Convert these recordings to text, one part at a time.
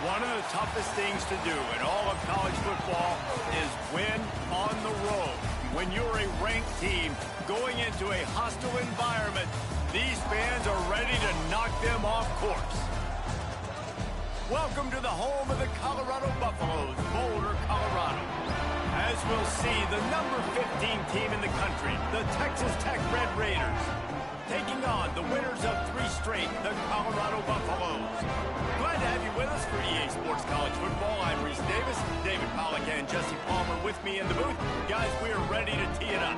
One of the toughest things to do in all of college football is win on the road. When you're a ranked team going into a hostile environment, these fans are ready to knock them off course. Welcome to the home of the Colorado Buffaloes, Boulder, Colorado. As we'll see, the number 15 team in the country, the Texas Tech Red Raiders, taking on the winners of 3 straight, the Colorado Buffaloes. Glad to have you with us for EA Sports College Football. I'm Reese Davis, David Pollack, and Jesse Palmer with me in the booth. Guys, we are ready to tee it up.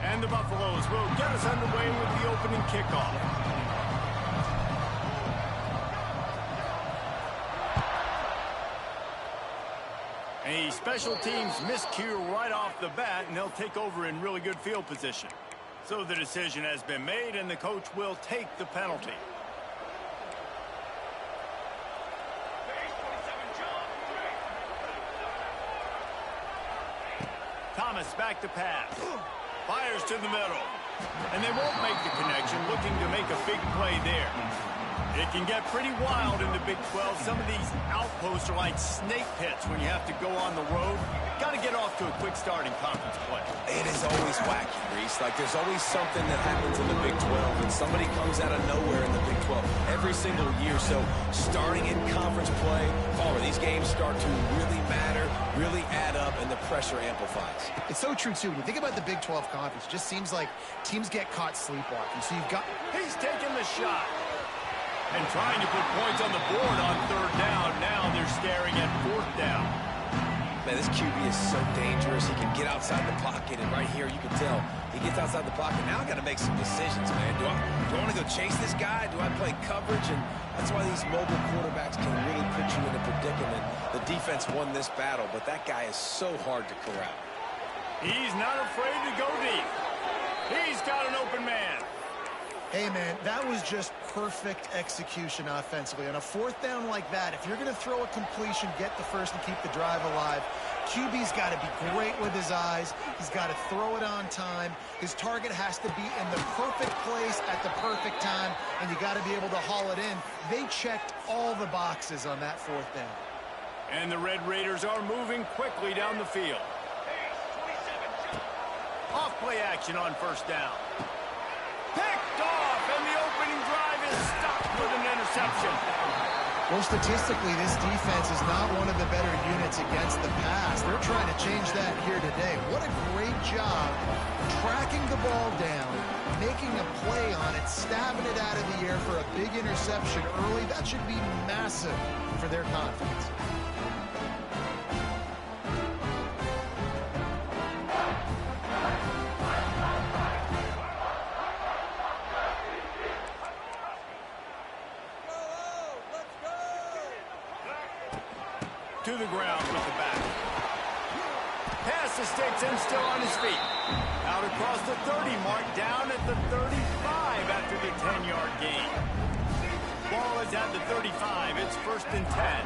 And the Buffaloes will get us underway with the opening kickoff. A special teams miscue right off the bat, and they'll take over in really good field position. So the decision has been made, and the coach will take the penalty. Thomas back to pass. Fires to the middle. And they won't make the connection, looking to make a big play there. It can get pretty wild in the Big 12. Some of these outposts are like snake pits when you have to go on the road. Got to get off to a quick start in conference play. It is always wacky, Reese. Like, there's always something that happens in the Big 12, and somebody comes out of nowhere in the Big 12 every single year. So, starting in conference play, these games start to really matter, really add up, and the pressure amplifies. It's so true, too. When you think about the Big 12 conference, it just seems like teams get caught sleepwalking. So you've got... He's taking the shot. And trying to put points on the board on 3rd down. Now they're staring at 4th down. Man, this QB is so dangerous. He can get outside the pocket, and right here you can tell he gets outside the pocket. Now I got to make some decisions, man. Do I want to go chase this guy? Do I play coverage? And that's why these mobile quarterbacks can really put you in a predicament. The defense won this battle, but that guy is so hard to corral. He's not afraid to go deep. He's got an open man. Hey, man, that was just perfect execution offensively. On a 4th down like that, if you're going to throw a completion, get the first and keep the drive alive, QB's got to be great with his eyes. He's got to throw it on time. His target has to be in the perfect place at the perfect time, and you got to be able to haul it in. They checked all the boxes on that 4th down. And the Red Raiders are moving quickly down the field. Off play action on 1st down. Picked off, and the opening drive is stopped with an interception. Well, statistically, this defense is not one of the better units against the pass. They're trying to change that here today. What a great job tracking the ball down, making a play on it, stabbing it out of the air for a big interception early. That should be massive for their confidence. to the ground with the back. Pass the sticks and still on his feet. Out across the 30 mark, down at the 35 after the 10-yard gain. Ball is at the 35. It's 1st and 10.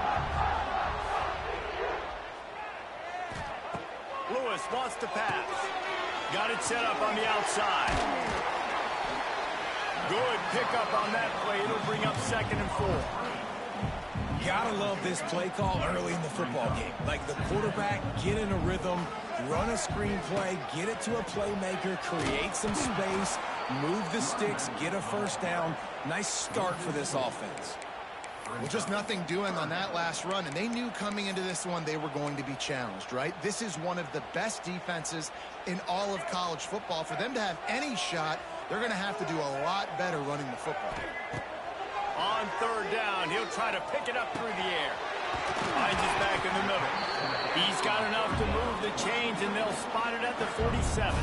Lewis wants to pass. Got it set up on the outside. Good pickup on that play. It'll bring up 2nd and 4. Gotta love this play call early in the football game. Like the quarterback, get in a rhythm, run a screen play, get it to a playmaker, create some space, move the sticks, get a 1st down. Nice start for this offense. Well, just nothing doing on that last run, and they knew coming into this one they were going to be challenged, right? This is one of the best defenses in all of college football. For them to have any shot, they're going to have to do a lot better running the football. On 3rd down, he'll try to pick it up through the air. Finds his back in the middle. He's got enough to move the chains, and they'll spot it at the 47.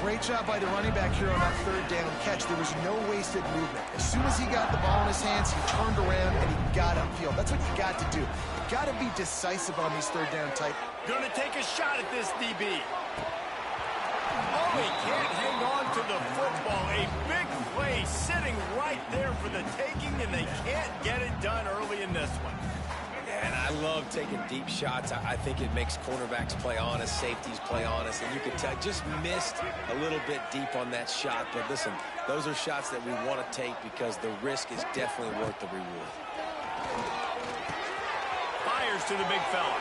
Great job by the running back here on that 3rd down catch. There was no wasted movement. As soon as he got the ball in his hands, he turned around and he got upfield. That's what you got to do. You got to be decisive on these 3rd down type. Gonna take a shot at this DB. Oh, he can't hang on to the football. A big play sitting right there for the taking, and they can't get it done early in this one. And I love taking deep shots. I think it makes cornerbacks play honest, safeties play honest, and you can tell just missed a little bit deep on that shot. But listen, those are shots that we want to take because the risk is definitely worth the reward. Fires to the big fella.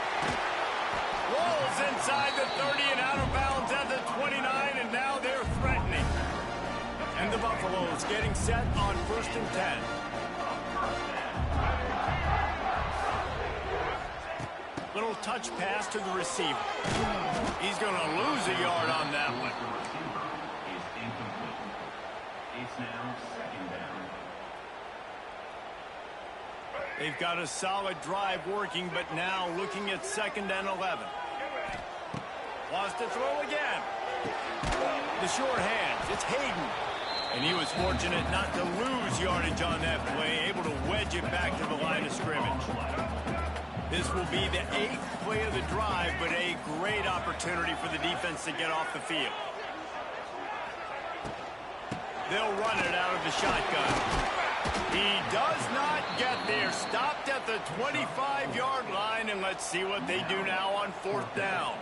Rolls inside the 30 and out of bounds at the 29, and now they're threatening. And the Buffaloes getting set on 1st and 10. Little touch pass to the receiver. He's going to lose a yard on that one. It's now 2nd down. They've got a solid drive working, but now looking at 2nd and 11. Wants to throw again. The short hands. It's Hayden. And he was fortunate not to lose yardage on that play, able to wedge it back to the line of scrimmage. This will be the 8th play of the drive, but a great opportunity for the defense to get off the field. They'll run it out of the shotgun. He does not get there. Stopped at the 25-yard line, and let's see what they do now on 4th down.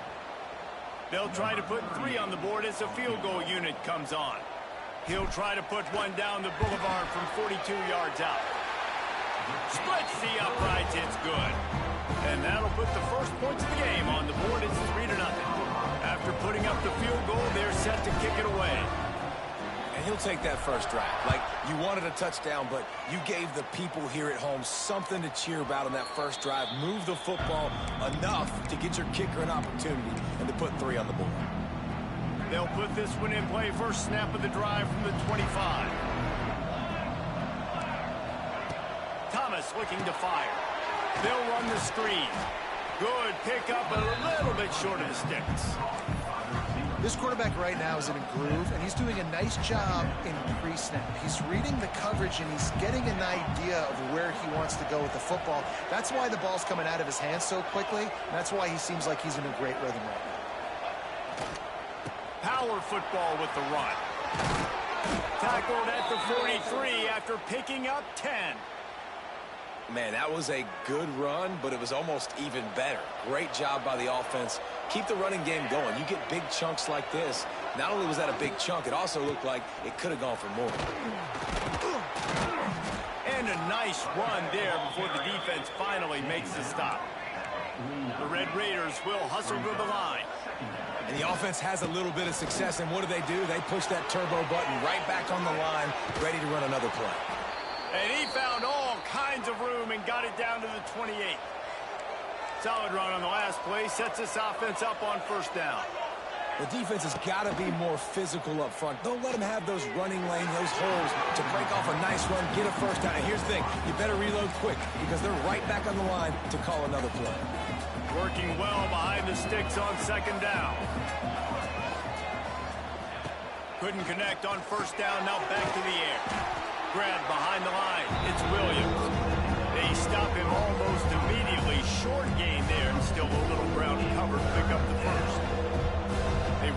They'll try to put 3 on the board as the field goal unit comes on. He'll try to put one down the boulevard from 42 yards out. Splits the uprights. It's good. And that'll put the first points of the game on the board. It's 3-0. After putting up the field goal, they're set to kick it away. And he'll take that first drive. Like, you wanted a touchdown, but you gave the people here at home something to cheer about on that first drive. Move the football enough to get your kicker an opportunity and to put 3 on the board. They'll put this one in play. First snap of the drive from the 25. Thomas looking to fire. They'll run the screen. Good pickup, a little bit short of the sticks. This quarterback right now is in a groove, and he's doing a nice job in pre-snap. He's reading the coverage, and he's getting an idea of where he wants to go with the football. That's why the ball's coming out of his hands so quickly, and that's why he seems like he's in a great rhythm right now. Power football with the run. Tackled at the 43 after picking up 10. Man, that was a good run, but it was almost even better. Great job by the offense. Keep the running game going. You get big chunks like this. Not only was that a big chunk, it also looked like it could have gone for more. And a nice run there before the defense finally makes the stop. The Red Raiders will hustle to the line. And the offense has a little bit of success, and what do? They push that turbo button right back on the line, ready to run another play. And he found all kinds of room and got it down to the 28. Solid run on the last play. Sets this offense up on first down. The defense has got to be more physical up front. Don't let them have those running lane, those holes to break off a nice run, get a first down. And here's the thing, you better reload quick because they're right back on the line to call another play. Working well behind the sticks on second down. Couldn't connect on first down, now back to the air. Grabbed behind the line, it's Williams. They stop him almost immediately short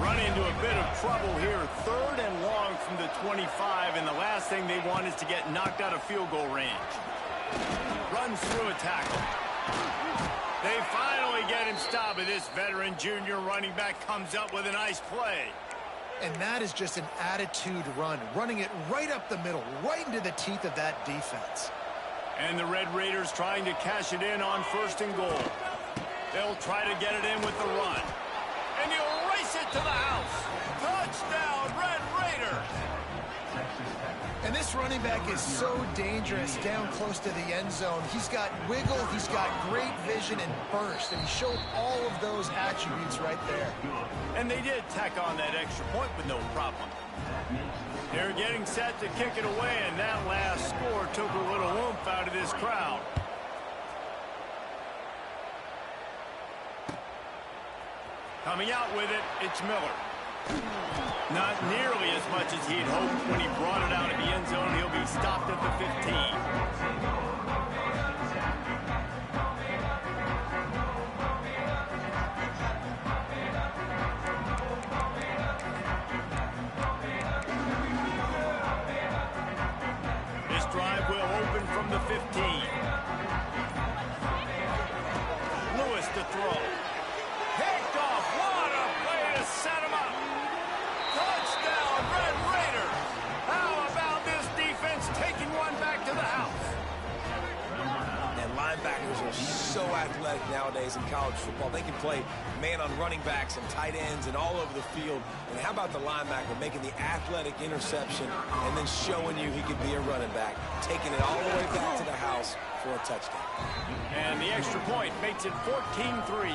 run into a bit of trouble here. 3rd and long from the 25, and the last thing they want is to get knocked out of field goal range. Runs through a tackle. They finally get him stopped, and this veteran junior running back comes up with a nice play. And that is just an attitude run, running it right up the middle, right into the teeth of that defense. And the Red Raiders trying to cash it in on 1st and goal. They'll try to get it in with the run. And he'll race it to the house. Touchdown, Red Raiders! And this running back is so dangerous down close to the end zone. He's got wiggle, he's got great vision and burst, and he showed all of those attributes right there. And they did tack on that extra point with no problem. They're getting set to kick it away, and that last score took a little oomph out of this crowd. Coming out with it, it's Miller. Not nearly as much as he'd hoped when he brought it out of the end zone. He'll be stopped at the 15. This drive will open from the 15. Lewis to throw. Picked off. What a play to set him up. Touchdown, Red Raiders. How about this defense taking one back to the house? And linebackers are so athletic nowadays in college football. They can play man on running backs and tight ends and all over the field. And how about the linebacker making the athletic interception and then showing you he could be a running back, taking it all the way back to the house for a touchdown. And the extra point makes it 14-3.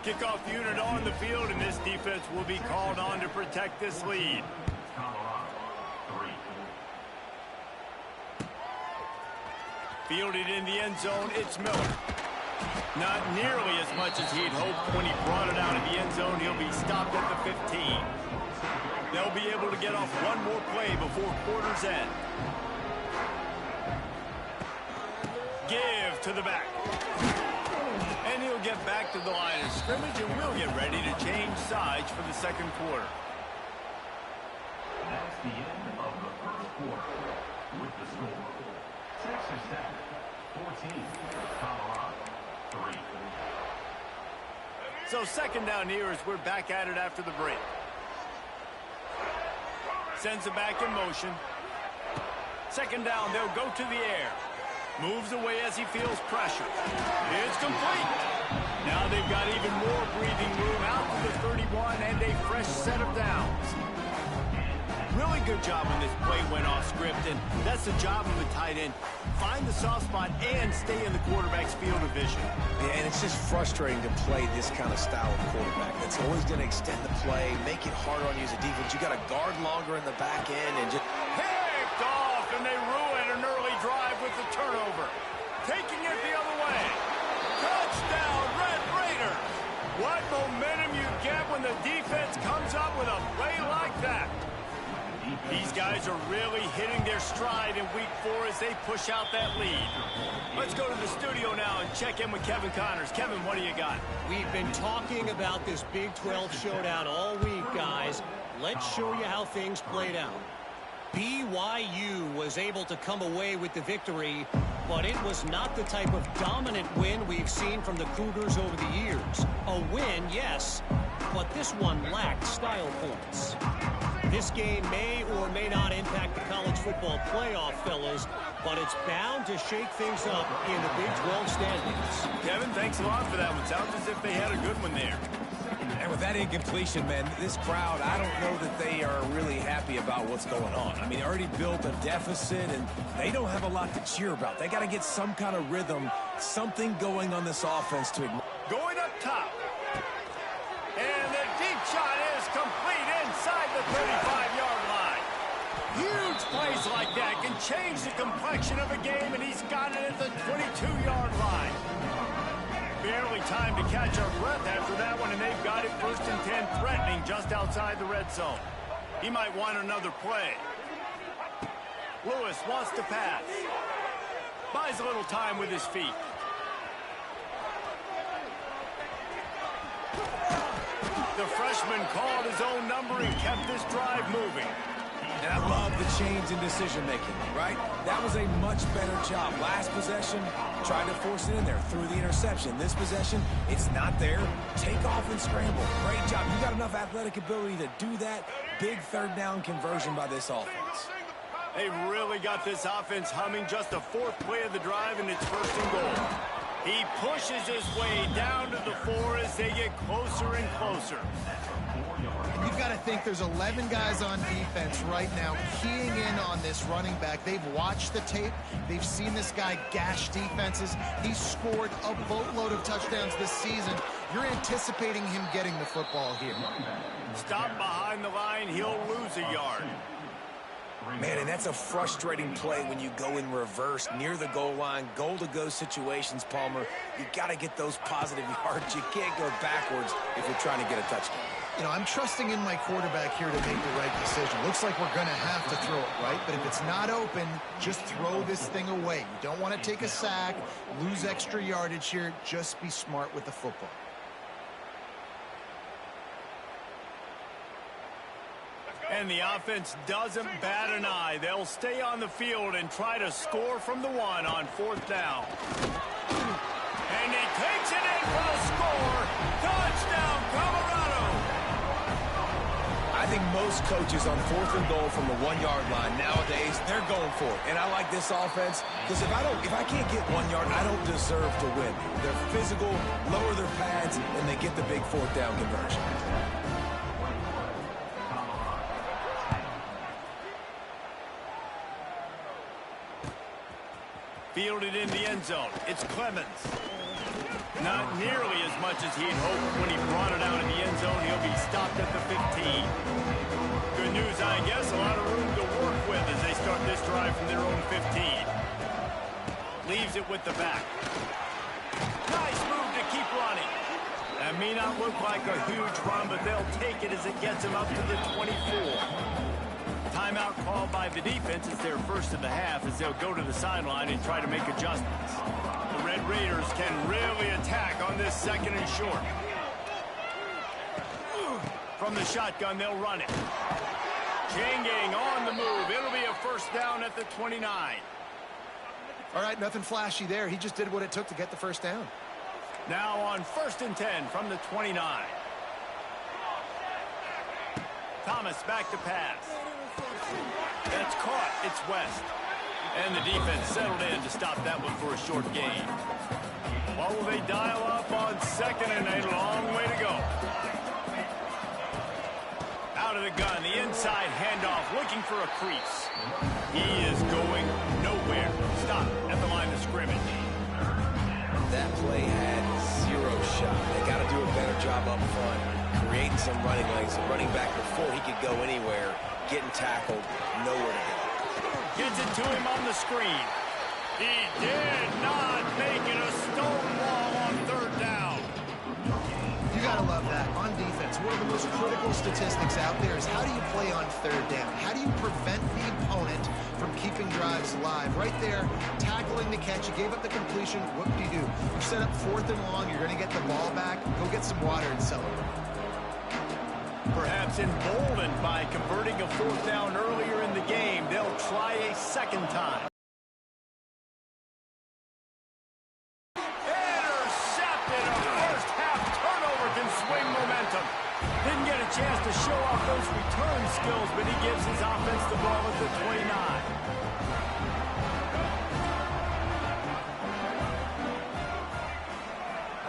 Kickoff unit on the field, and this defense will be called on to protect this lead. Fielded in the end zone, it's Miller. Not nearly as much as he'd hoped when he brought it out of the end zone. He'll be stopped at the 15. They'll be able to get off one more play before quarter's end. Give to the back. And he'll get back to the line of scrimmage, and we'll get ready to change sides for the 2nd quarter. That's the end of the 1st quarter. With the score, Texas Tech 14, Colorado 3. So 2nd down here as we're back at it after the break. Sends it back in motion. 2nd down, they'll go to the air. Moves away as he feels pressure. It's complete. Now they've got even more breathing room out to the 31 and a fresh set of downs. Really good job when this play went off script, and that's the job of a tight end. Find the soft spot and stay in the quarterback's field of vision. Yeah, and it's just frustrating to play this kind of style of quarterback. That's always going to extend the play, make it harder on you as a defense. You got to guard longer in the back end and just... Picked off, and they ruin an early drive with the turnover. Taking it the other way. Touchdown, Red Raiders. What momentum you get when the defense comes up with a play like that. These guys are really hitting their stride in week 4 as they push out that lead. Let's go to the studio now and check in with Kevin Connors. Kevin, what do you got? We've been talking about this Big 12 showdown all week, guys. Let's show you how things played out. BYU was able to come away with the victory, but it was not the type of dominant win we've seen from the Cougars over the years. A win, yes, but this one lacked style points. This game may or may not impact the college football playoff, fellas, but it's bound to shake things up in the Big 12 standings. Kevin, thanks a lot for that one. Sounds as if they had a good one there. And with that incompletion, man, this crowd, I don't know that they are really happy about what's going on. I mean, they already built a deficit, and they don't have a lot to cheer about. They got to get some kind of rhythm, something going on this offense to ignore. Going up top. And the deep shot is complete inside the 35-yard line. Huge plays like that can change the complexion of a game, and he's got it at the 22-yard line. Barely time to catch our breath after that one, and they've got it 1st and 10, threatening just outside the red zone. He might want another play. Lewis wants to pass. Buys a little time with his feet. The freshman called his own number and kept this drive moving. And I love the change in decision-making, right? That was a much better job. Last possession, tried to force it in there through the interception. This possession, it's not there. Take off and scramble. Great job. You got enough athletic ability to do that. Big third down conversion by this offense. They've really got this offense humming. Just the fourth play of the drive, and it's first and goal. He pushes his way down to the 4 as they get closer and closer. You've got to think there's 11 guys on defense right now keying in on this running back. They've watched the tape. They've seen this guy gash defenses. He's scored a boatload of touchdowns this season. You're anticipating him getting the football here. Stop behind the line. He'll lose a yard. Man, and that's a frustrating play when you go in reverse near the goal line, goal-to-go situations, Palmer. You got to get those positive yards. You can't go backwards if you're trying to get a touchdown. You know, I'm trusting in my quarterback here to make the right decision. Looks like we're going to have to throw it, right? But if it's not open, just throw this thing away. You don't want to take a sack, lose extra yardage here. Just be smart with the football. And the offense doesn't bat an eye. They'll stay on the field and try to score from the 1 on 4th down. And he takes it in for the score. Touchdown, Colorado! I think most coaches on 4th and goal from the 1-yard line nowadays, they're going for it. And I like this offense because if I can't get 1 yard, I don't deserve to win. They're physical, lower their pads, and they get the big 4th down conversion. Fielded in the end zone. It's Clemens. Not nearly as much as he'd hoped when he brought it out in the end zone. He'll be stopped at the 15. Good news, I guess. A lot of room to work with as they start this drive from their own 15. Leaves it with the back. Nice move to keep running. That may not look like a huge run, but they'll take it as it gets him up to the 24. Timeout called by the defense. It's their first of the half as they'll go to the sideline and try to make adjustments. The Red Raiders can really attack on this 2nd and short. From the shotgun, they'll run it. Changing on the move. It'll be a first down at the 29. All right, nothing flashy there. He just did what it took to get the first down. Now on 1st and 10 from the 29. Thomas back to pass. That's caught. It's West. And the defense settled in to stop that one for a short gain. What will they dial up on 2nd and a long way to go? Out of the gun, the inside handoff, looking for a crease. He is going nowhere. Stop at the line of scrimmage. That play had 0 shot. They got to do a better job up front, creating some running lanes. The running back before he could go anywhere, getting tackled, nowhere to go. Gets it to him on the screen. He did not make it a stone wall on 3rd down. You got to love that. On defense, one of the most critical statistics out there is how do you play on 3rd down? How do you prevent the opponent from keeping drives alive? Right there, tackling the catch. You gave up the completion. What do? You set up 4th and long. You're going to get the ball back. Go get some water and celebrate. Perhaps emboldened by converting a 4th down earlier in the game, they'll try a 2nd time. Intercepted! A first half turnover can swing momentum. Didn't get a chance to show off those return skills, but he gives his offense the ball at the 29.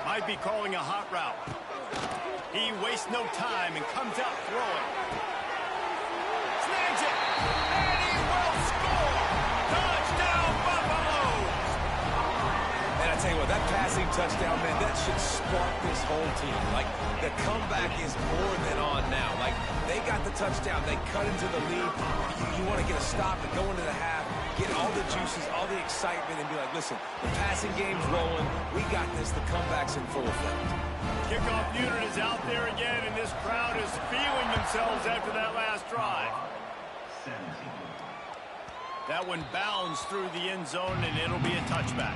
Might be calling a hot route. He wastes no time and comes out throwing. Snags it! And he will score! Touchdown, Buffaloes! And I tell you what, that passing touchdown, man, that should spark this whole team. Like, the comeback is more than on now. Like, they got the touchdown. They cut into the lead. You want to get a stop and go into the half, get all the juices, all the excitement, and be like, listen, the passing game's rolling. We got this. The comeback's in full effect. Kickoff unit is out there again, and this crowd is feeling themselves after that last drive. That one bounds through the end zone, and it'll be a touchback.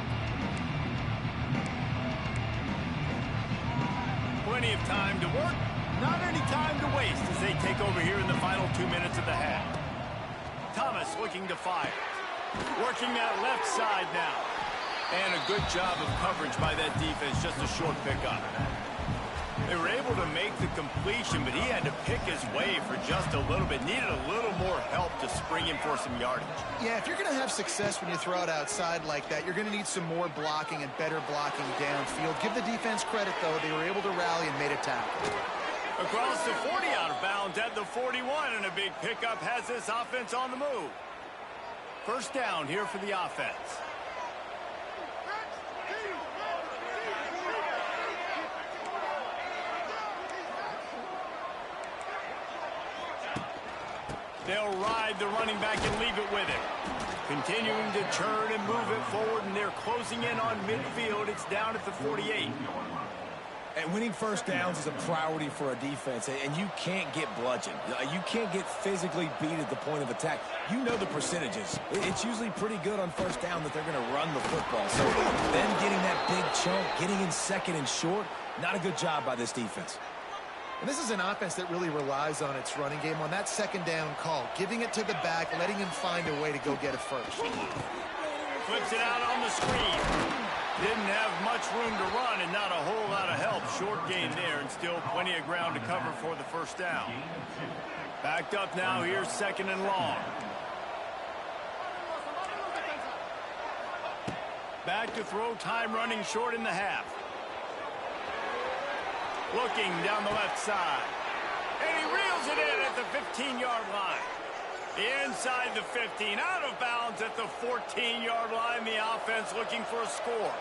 Plenty of time to work. Not any time to waste as they take over here in the final 2 minutes of the half. Thomas looking to fire. Working that left side now. And a good job of coverage by that defense, just a short pickup. They were able to make the completion, but he had to pick his way for just a little bit. Needed a little more help to spring him for some yardage. Yeah, if you're going to have success when you throw it outside like that, you're going to need some more blocking and better blocking downfield. Give the defense credit, though. They were able to rally and made a tackle. Across the 40, out of bounds at the 41, and a big pickup has this offense on the move. First down here for the offense. They'll ride the running back and leave it with him. Continuing to churn and move it forward, and they're closing in on midfield. It's down at the 48. And winning first downs is a priority for a defense, and you can't get bludgeoned. You can't get physically beat at the point of attack. You know the percentages. It's usually pretty good on first down that they're going to run the football. So them getting that big chunk, getting in second and short, not a good job by this defense. And this is an offense that really relies on its running game on that second down call, giving it to the back, letting him find a way to go get it first. Flips it out on the screen. Didn't have much room to run and not a whole lot of help. Short gain there and still plenty of ground to cover for the first down. Backed up now, here's second and long. Back to throw, time running short in the half. Looking down the left side. And he reels it in at the 15-yard line. Inside the 15, out of bounds at the 14-yard line. The offense looking for a score.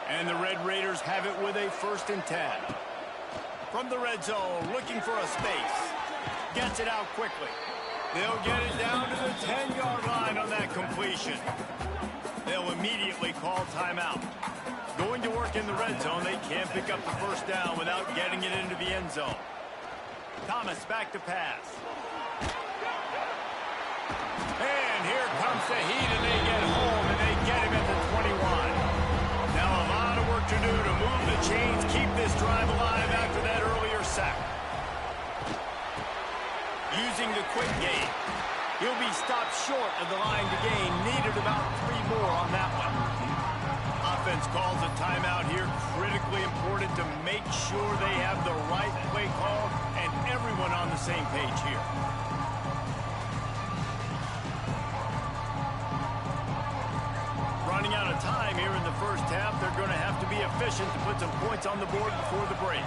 And the Red Raiders have it with a 1st and 10. From the red zone, looking for a space. Gets it out quickly. They'll get it down to the 10-yard line on that completion. They'll immediately call timeout. Going to work in the red zone, they can't pick up the first down without getting it into the end zone. Thomas back to pass. And here comes the heat, and they get home, and they get him at the 21. Now a lot of work to do to move the chains, keep this drive alive after that earlier sack. Using the quick game. He'll be stopped short of the line to gain. Needed about 3 more on that one. Offense calls a timeout here. Critically important to make sure they have the right play call and everyone on the same page here. Running out of time here in the first half. They're going to have to be efficient to put some points on the board before the break.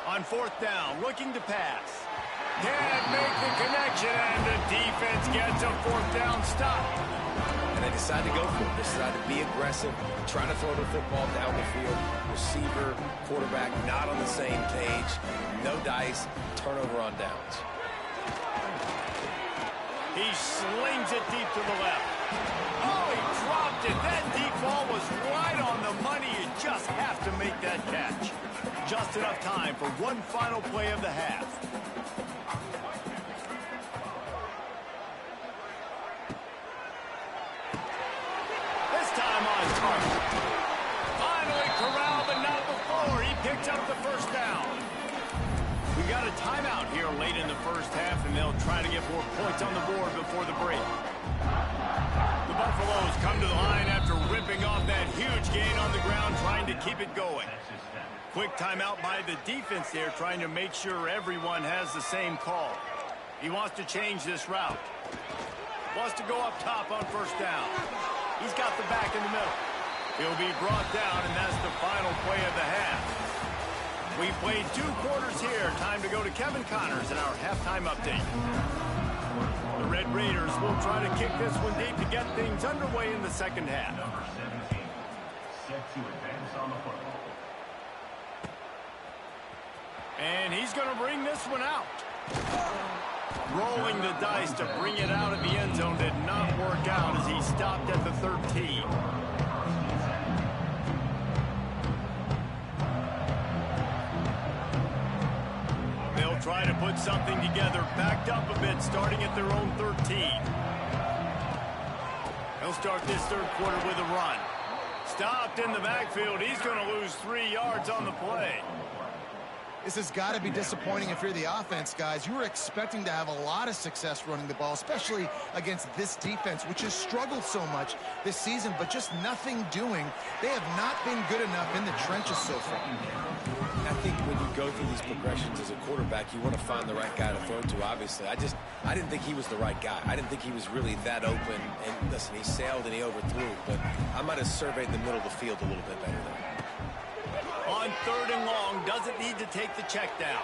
On 4th down, looking to pass. Can't make the connection, and the defense gets a 4th down stop. And they decide to go for it. They decide to be aggressive, trying to throw the football down the field. Receiver, quarterback, not on the same page. No dice, turnover on downs. He slings it deep to the left. Oh, he dropped it. That deep ball was right on the money. You just have to make that catch. Just enough time for one final play of the half. This time on target. Finally corralled, but not before. He picks up the first down. We got a timeout here late in the first half, and they'll try to get more points on the board before the break. The Buffaloes come to the line after ripping off that huge gain on the ground, trying to keep it going. Quick timeout by the defense there, trying to make sure everyone has the same call. He wants to change this route. Wants to go up top on first down. He's got the back in the middle. He'll be brought down, and that's the final play of the half. We played 2 quarters here. Time to go to Kevin Connors in our halftime update. The Red Raiders will try to kick this one deep to get things underway in the second half. Number 17, set to advance on the football. And he's going to bring this one out. Rolling the dice to bring it out of the end zone did not work out as he stopped at the 13. They'll try to put something together, backed up a bit, starting at their own 13. They'll start this third quarter with a run. Stopped in the backfield. He's going to lose 3 yards on the play. This has got to be disappointing if you're the offense, guys. You were expecting to have a lot of success running the ball, especially against this defense, which has struggled so much this season, but just nothing doing. They have not been good enough in the trenches so far. I think when you go through these progressions as a quarterback, you want to find the right guy to throw to, obviously. I didn't think he was the right guy. I didn't think he was really that open. And listen, he sailed and he overthrew, but I might have surveyed the middle of the field a little bit better there. On 3rd and long, doesn't need to take the check down.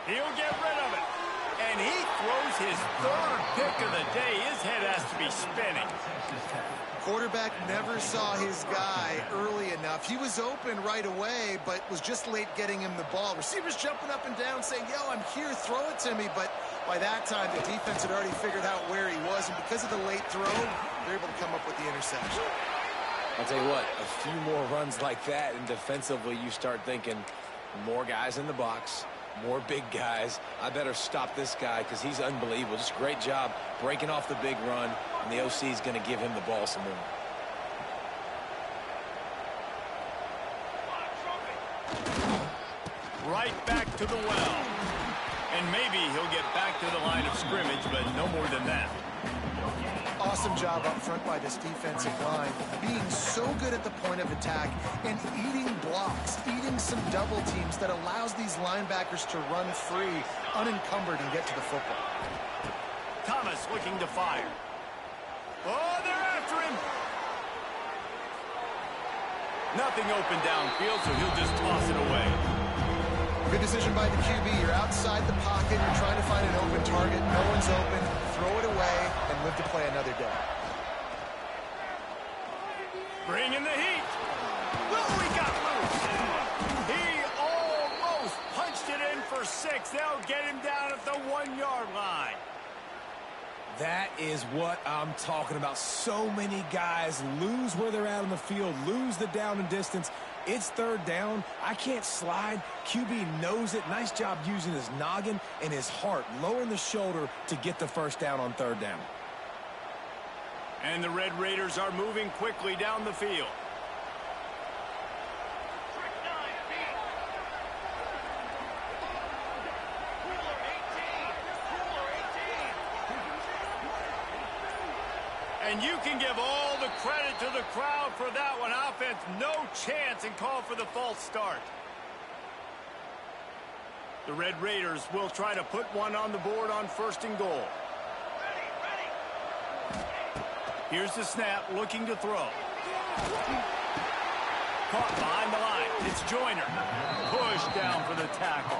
He'll get rid of it. And he throws his 3rd pick of the day. His head has to be spinning. Quarterback never saw his guy early enough. He was open right away, but was just late getting him the ball. Receivers jumping up and down saying, yo, I'm here, throw it to me. But by that time, the defense had already figured out where he was. And because of the late throw, they're able to come up with the interception. I'll tell you what, a few more runs like that, and defensively you start thinking more guys in the box, more big guys. I better stop this guy because he's unbelievable. Just a great job breaking off the big run, and the OC is going to give him the ball some more. Right back to the well. And maybe he'll get back to the line of scrimmage, but no more than that. Awesome job up front by this defensive line, being so good at the point of attack and eating blocks, eating some double teams that allows these linebackers to run free, unencumbered, and get to the football. Thomas looking to fire. Oh, they're after him. Nothing open downfield, so he'll just toss it away. Good decision by the QB. You're outside the pocket. You're trying to find an open target. No one's open. Throw it away and live to play another day. Bring in the heat. Oh, he got loose. He almost punched it in for 6. They'll get him down at the 1-yard line. That is what I'm talking about. So many guys lose where they're at on the field, lose the down and distance. It's 3rd down. I can't slide. QB knows it. Nice job using his noggin and his heart, lowering the shoulder to get the 1st down on 3rd down. And the Red Raiders are moving quickly down the field. And you can give all the credit to the crowd for that one. Offense, no chance, and call for the false start. The Red Raiders will try to put one on the board on 1st and goal. Here's the snap, looking to throw. Caught behind the line. It's Joyner. Pushed down for the tackle.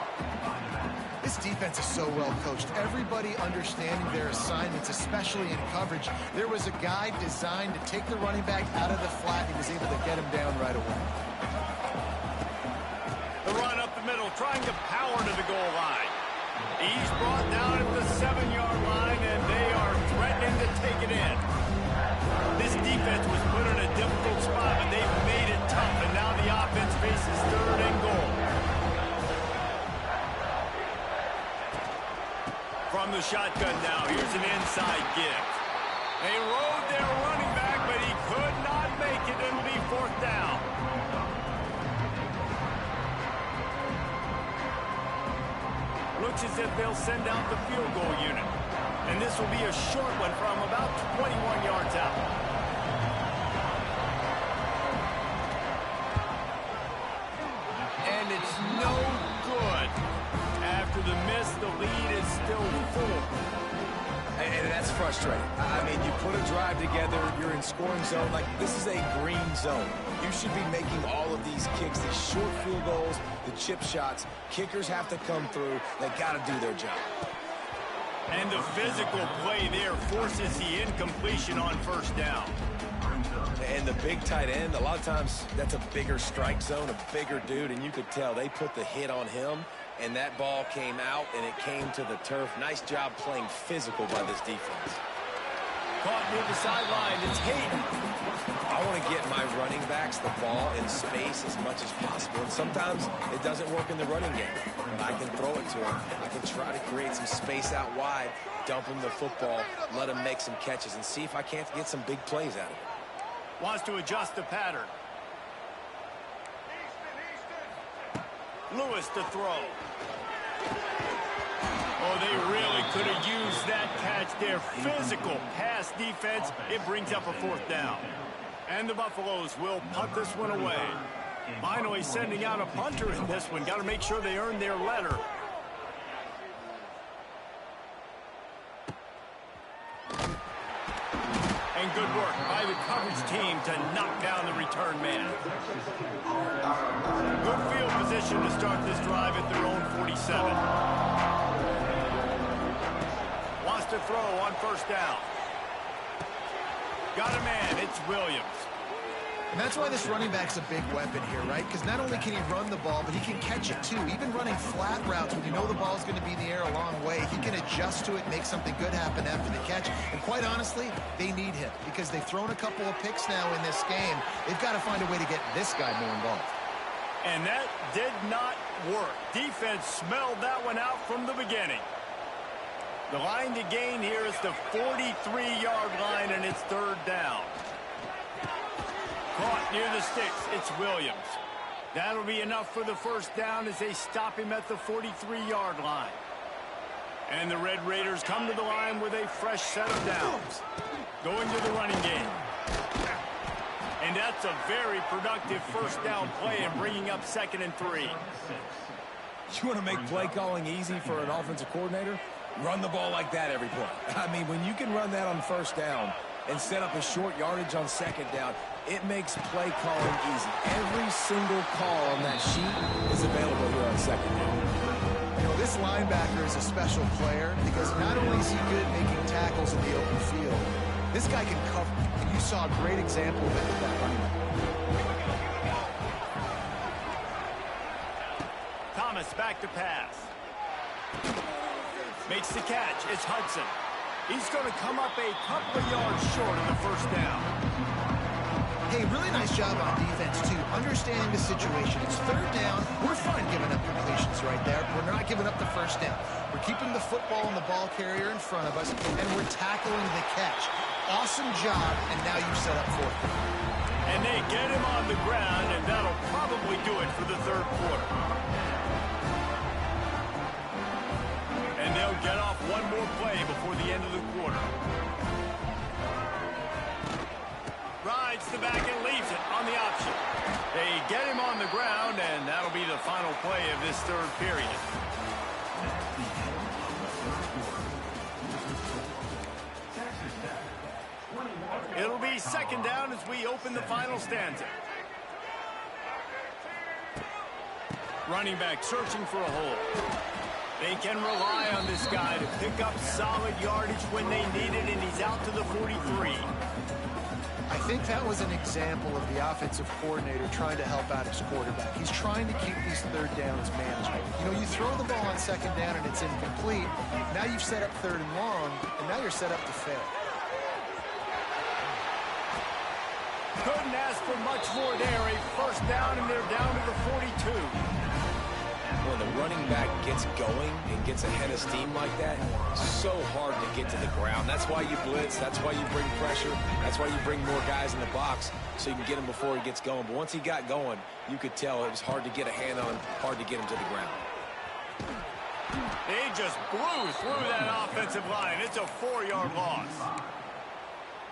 This defense is so well coached. Everybody understanding their assignments, especially in coverage. There was a guy designed to take the running back out of the flat. He was able to get him down right away. The run up the middle, trying to power to the goal line. He's brought down at the 7-yard line, and they are threatening to take it in. This defense was put in a difficult spot, but they've made it tough, and now the offense faces 3rd and goal. From the shotgun now, here's an inside gift. They rode their running back, but he could not make it. It'll be 4th down. Looks as if they'll send out the field goal unit. And this will be a short one from about 21 yards out. And it's no good. After the miss, the lead is still 4. And that's frustrating. I mean, you put a drive together, you're in scoring zone. Like, this is a green zone. You should be making all of these kicks, these short field goals, the chip shots. Kickers have to come through. They got to do their job. And the physical play there forces the incompletion on 1st down. And the big tight end, a lot of times that's a bigger strike zone, a bigger dude, and you could tell they put the hit on him, and that ball came out, and it came to the turf. Nice job playing physical by this defense. Caught near the sideline. It's Hayden. I want to get my running backs the ball in space as much as possible, and sometimes it doesn't work in the running game. I can throw it to him. I can try to create some space out wide, dump him the football, let him make some catches, and see if I can't get some big plays out of it. Wants to adjust the pattern. Lewis to throw. Oh, they really could have used that catch there. Physical pass defense. It brings up a 4th down. And the Buffaloes will punt this one away. Finally sending out a punter in this one. Got to make sure they earn their letter. And good work by the coverage team to knock down the return man. Good field position to start this drive at their own 47. Wants to throw on 1st down. Got a man. It's Williams. And that's why this running back's a big weapon here, right? Because not only can he run the ball, but he can catch it too. Even running flat routes when you know the ball's going to be in the air a long way, he can adjust to it, make something good happen after the catch. And quite honestly, they need him because they've thrown a couple of picks now in this game. They've got to find a way to get this guy more involved. And that did not work. Defense smelled that one out from the beginning. The line to gain here is the 43-yard line, and it's 3rd down. Caught near the sticks. It's Williams. That'll be enough for the 1st down as they stop him at the 43-yard line. And the Red Raiders come to the line with a fresh set of downs. Going to the running game. And that's a very productive 1st down play and bringing up 2nd and 3. You want to make play calling easy for an offensive coordinator? Run the ball like that every play. I mean, when you can run that on 1st down and set up a short yardage on 2nd down, it makes play calling easy. Every single call on that sheet is available here on 2nd down. You know, this linebacker is a special player because not only is he good making tackles in the open field, this guy can cover. And you saw a great example of that with that running back. Thomas back to pass. Makes the catch. It's Hudson. He's going to come up a couple of yards short of the 1st down. Hey, really nice job on defense, too. Understanding the situation. It's 3rd down. We're fine giving up completions right there. We're not giving up the 1st down. We're keeping the football and the ball carrier in front of us, and we're tackling the catch. Awesome job, and now you set up 4th down. And they get him on the ground, and that'll probably do it for the 3rd quarter. And they'll get off one more play before the end of the quarter. Rides the back and leaves it on the option. They get him on the ground, and that'll be the final play of this 3rd period. It'll be 2nd down as we open the final stanza. Running back searching for a hole. They can rely on this guy to pick up solid yardage when they need it, and he's out to the 43. I think that was an example of the offensive coordinator trying to help out his quarterback. He's trying to keep these 3rd downs manageable. You know, you throw the ball on 2nd down and it's incomplete. Now you've set up 3rd and long, and now you're set up to fail. Couldn't ask for much more there. A 1st down, and they're down to the 42. When the running back gets going and gets ahead of steam like that, so hard to get to the ground. That's why you blitz. That's why you bring pressure. That's why you bring more guys in the box so you can get him before he gets going. But once he got going, you could tell it was hard to get a hand on, hard to get him to the ground. They just blew through that offensive line. It's a 4-yard loss.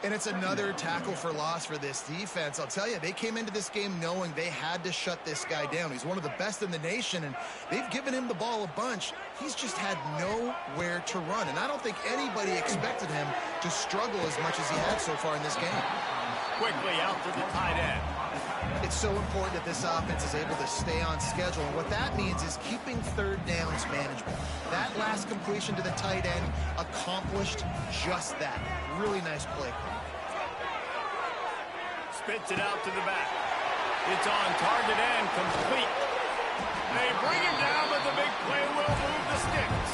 And it's another tackle for loss for this defense. I'll tell you, they came into this game knowing they had to shut this guy down. He's one of the best in the nation, and they've given him the ball a bunch. He's just had nowhere to run, and I don't think anybody expected him to struggle as much as he had so far in this game. Quickly out to the tight end. It's so important that this offense is able to stay on schedule, and what that means is keeping 3rd downs manageable. That last completion to the tight end accomplished just that. Really nice play. Spits it out to the back. It's on target and complete. They bring him down, but the big play will move the sticks.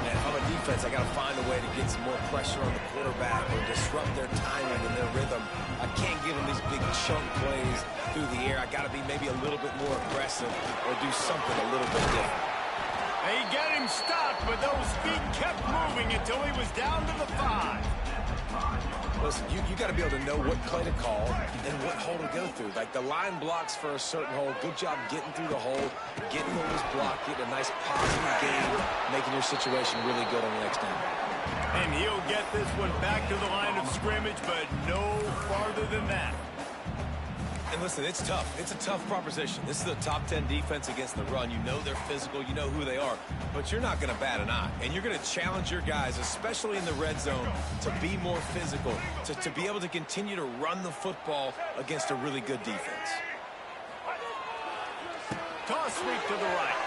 And if I'm a defense, I got to find a way to get some more pressure on the quarterback or disrupt their timing and their rhythm. I can't give them these big chunk plays through the air. I got to be maybe a little bit more aggressive or do something a little bit different. They get him stopped, but those feet kept moving until he was down to the 5. Listen, you got to be able to know what play to call and what hole to go through. Like the line blocks for a certain hole. Good job getting through the hole, getting what was blocked, getting a nice positive gain, making your situation really good on the next down. And he'll get this one back to the line of scrimmage, but no farther than that. And listen, it's tough. It's a tough proposition. This is a top 10 defense against the run. You know they're physical. You know who they are. But you're not going to bat an eye. And you're going to challenge your guys, especially in the red zone, to be more physical, to be able to continue to run the football against a really good defense. Toss sweep to the right.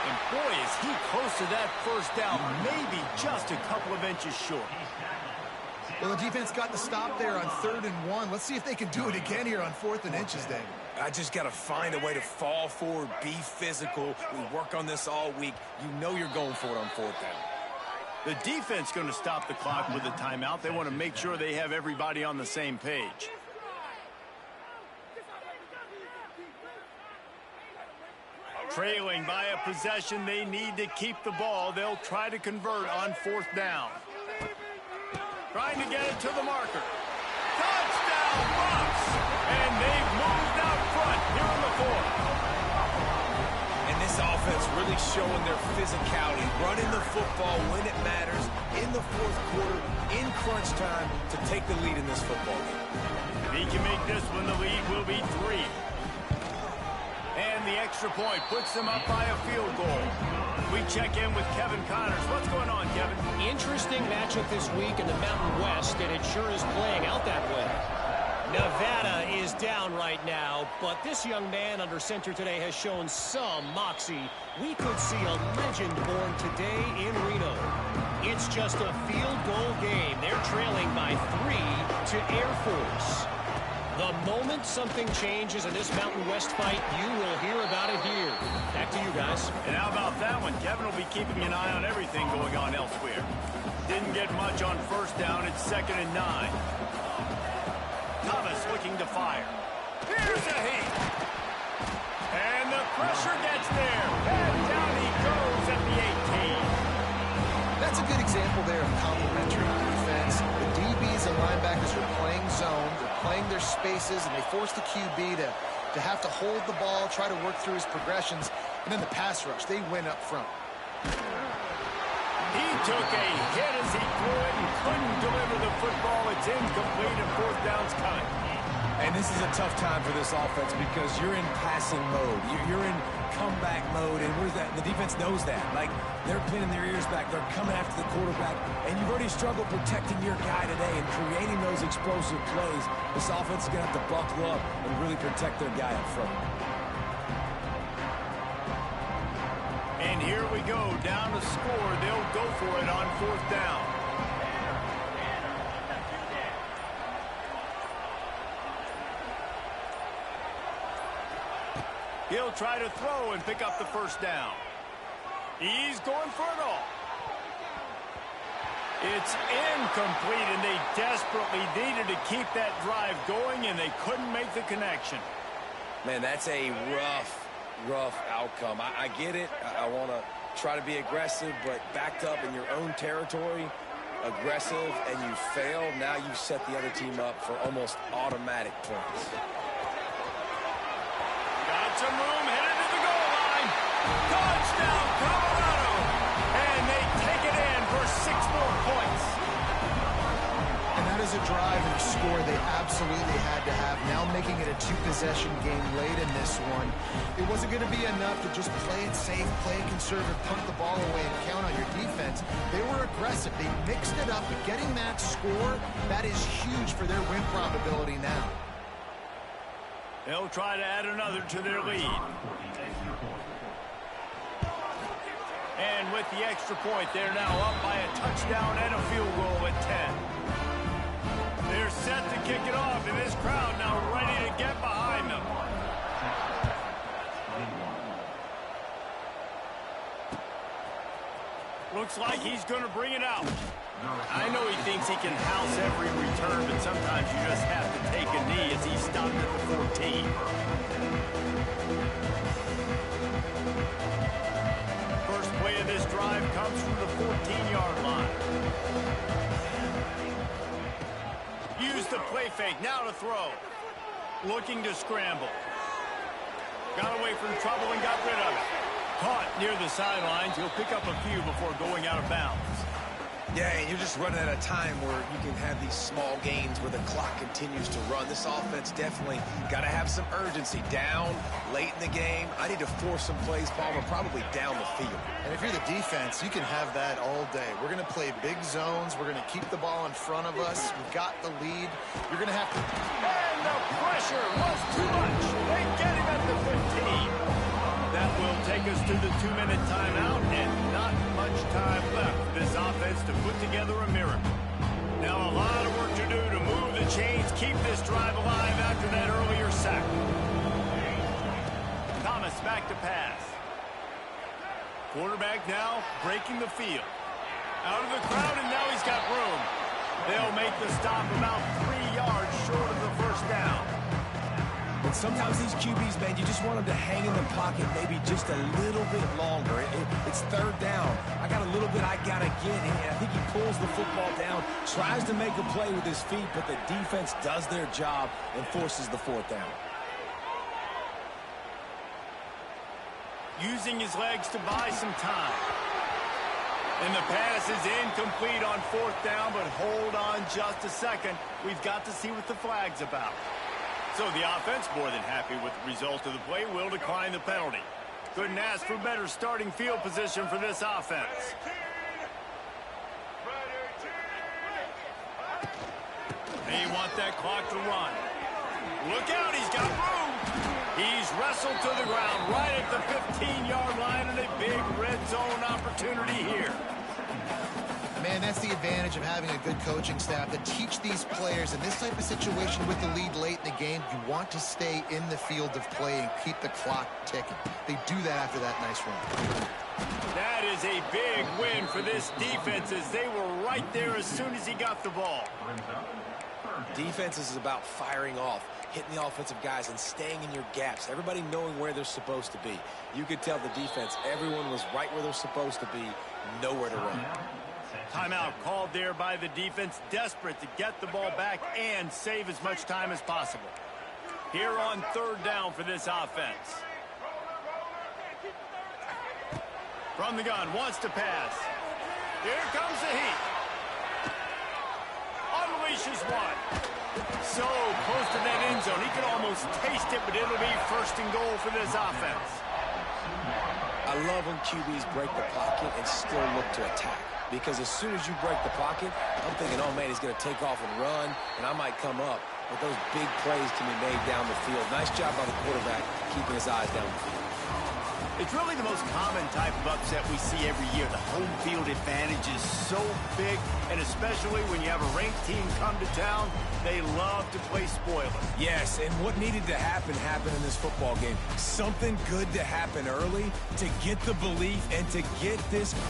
And boy, is he close to that first down. Maybe just a couple of inches short. Well, the defense got the stop there on 3rd and 1. Let's see if they can do it again here on 4th and inches, Dave. I just got to find a way to fall forward, be physical. We work on this all week. You know you're going for it on 4th down. The defense going to stop the clock with a timeout. They want to make sure they have everybody on the same page. Trailing by a possession, they need to keep the ball. They'll try to convert on 4th down. Trying to get it to the marker. Touchdown, Bucks! And they've moved out front here in the 4th. And this offense really showing their physicality, running the football when it matters, in the 4th quarter, in crunch time, to take the lead in this football game. If he can make this one, the lead will be 3. And the extra point puts them up by a field goal. We check in with Kevin Connors. What's going on, Kevin? Interesting matchup this week in the Mountain West, and it sure is playing out that way. Nevada is down right now, but this young man under center today has shown some moxie. We could see a legend born today in Reno. It's just a field goal game. They're trailing by 3 to Air Force. The moment something changes in this Mountain West fight, you will hear about it here. Back to you guys. And how about that one? Kevin will be keeping an eye on everything going on elsewhere. Didn't get much on 1st down. It's 2nd and 9. Thomas looking to fire. Here's a heat. And the pressure gets there. And down he goes at the 18. That's a good example there of complementary defense. The DBs and linebackers are playing zone. They're playing their spaces, and they force the QB to have to hold the ball, try to work through his progressions, and then the pass rush, they win up front. He took a hit as he threw it and couldn't deliver the football. It's incomplete, and 4th down's coming. And this is a tough time for this offense because you're in passing mode. You're in comeback mode, and what is that? The defense knows that. Like, they're pinning their ears back. They're coming after the quarterback, and you've already struggled protecting your guy today and creating those explosive plays. This offense is going to have to buckle up and really protect their guy up front. And here we go, down to score. They'll go for it on 4th down. He'll try to throw and pick up the 1st down. He's going for it all. It's incomplete, and they desperately needed to keep that drive going, and they couldn't make the connection. Man, that's a rough outcome. I get it. I want to try to be aggressive, but backed up in your own territory, aggressive, and you fail. Now you set the other team up for almost automatic points. Got some room, headed to the goal line. Touchdown, Colorado! And they take it in for 6 more points. And that is a drive and a score they absolutely had to have. Now making it a 2-possession game late in this one. It wasn't going to be enough to just play it safe, play it conservative, punt the ball away, and count on your defense. They were aggressive. They mixed it up, but getting that score, that is huge for their win probability now. They'll try to add another to their lead. And with the extra point, they're now up by a touchdown and a field goal at 10. They're set to kick it off, and this crowd now ready to get behind them. Looks like he's going to bring it out. I know he thinks he can house every return, but sometimes you just have to take a knee as he stopped at the 14. First play of this drive comes from the 14-yard line. play fake. Now to throw. Looking to scramble. Got away from trouble and got rid of it. Caught near the sidelines. He'll pick up a few before going out of bounds. Yeah, and you're just running at a time where you can have these small gains where the clock continues to run. This offense definitely got to have some urgency. Down, late in the game. I need to force some plays, Palmer, probably down the field. And if you're the defense, you can have that all day. We're going to play big zones. We're going to keep the ball in front of us. We've got the lead. You're going to have to... And the pressure was too much. They get him at the 15. That will take us to the 2-minute timeout, and not much time left for this offense to put together a miracle. Now a lot of work to do to move the chains, keep this drive alive after that earlier sack. Thomas back to pass. Quarterback now breaking the field. Out of the crowd, and now he's got room. They'll make the stop about 3 yards short of the first down. But sometimes these QBs, man, you just want them to hang in the pocket maybe just a little bit longer. It's third down. I got a little bit I got to get, and I think he pulls the football down, tries to make a play with his feet, but the defense does their job and forces the fourth down. Using his legs to buy some time. And the pass is incomplete on fourth down, but hold on just a second. We've got to see what the flag's about. So the offense, more than happy with the result of the play, will decline the penalty. Couldn't ask for better starting field position for this offense. They want that clock to run. Look out, he's got room. He's wrestled to the ground right at the 15-yard line, and a big red zone opportunity here. Man, that's the advantage of having a good coaching staff to teach these players in this type of situation with the lead late in the game. You want to stay in the field of play and keep the clock ticking. They do that after that nice run. That is a big win for this defense, as they were right there as soon as he got the ball. Defense is about firing off, hitting the offensive guys, and staying in your gaps. Everybody knowing where they're supposed to be. You could tell the defense, everyone was right where they're supposed to be, nowhere to run. Timeout called there by the defense, desperate to get the ball back and save as much time as possible. Here on third down for this offense. From the gun, wants to pass. Here comes the heat. Unleashes one. So close to that end zone. He could almost taste it, but it'll be first and goal for this offense. I love when QBs break the pocket and still look to attack. Because as soon as you break the pocket, I'm thinking, oh, man, he's going to take off and run, and I might come up. But those big plays can be made down the field. Nice job by the quarterback keeping his eyes down the field. It's really the most common type of upset we see every year. The home field advantage is so big, and especially when you have a ranked team come to town, they love to play spoiler. Yes, and what needed to happen happened in this football game. Something good to happen early to get the belief and to get this